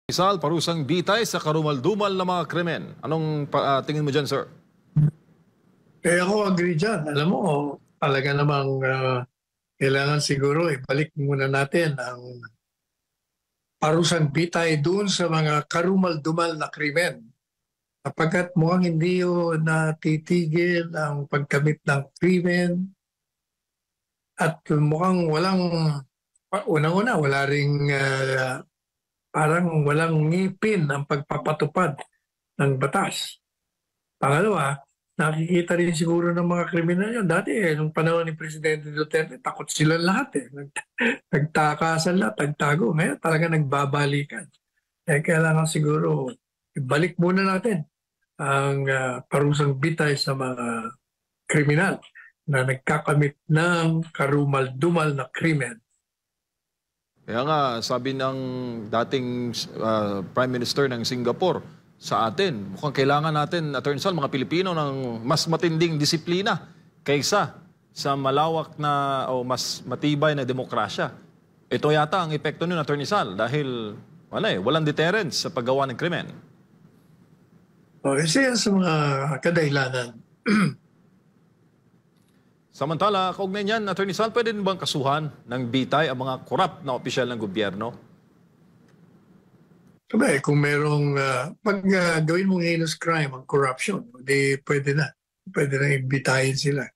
Isal, parusang bitay sa karumal-dumal na mga krimen. Anong tingin mo dyan, sir? Ako agree dyan. Alam mo, talaga namang kailangan siguro ibalik muna natin ang parusang bitay doon sa mga karumal-dumal na krimen. Kapagkat mukhang hindi yun natitigil ang pagkamit ng krimen at mukhang unang-una, wala ring parang walang ngipin ang pagpapatupad ng batas. Pangalawa, nakikita rin siguro ng mga kriminal yan. Dati, nung panahon ni Presidente Duterte, takot sila lahat eh. Nagtakasan lahat, nagtago. Ngayon talaga nagbabalikan. Kailangan siguro ibalik muna natin ang parusang bitay sa mga kriminal na nagkakamit ng karumal-dumal na krimen. Kaya nga, sabi ng dating Prime Minister ng Singapore sa atin, mukhang kailangan natin, Attorney Sal, mga Pilipino ng mas matinding disiplina kaysa sa malawak na o mas matibay na demokrasya. Ito yata ang epekto nun, Attorney Sal, dahil walang deterrence sa paggawa ng krimen. Kasi yan sa mga kadahilanan. Samantala, kaugnay niyan, Attorney Sal, pwede din bang kasuhan ng bitay ang mga korap na opisyal ng gobyerno? Sabi, kung merong, pag gawin mong heinous crime, ang corruption, di pwede na. Pwede na ibitahin sila.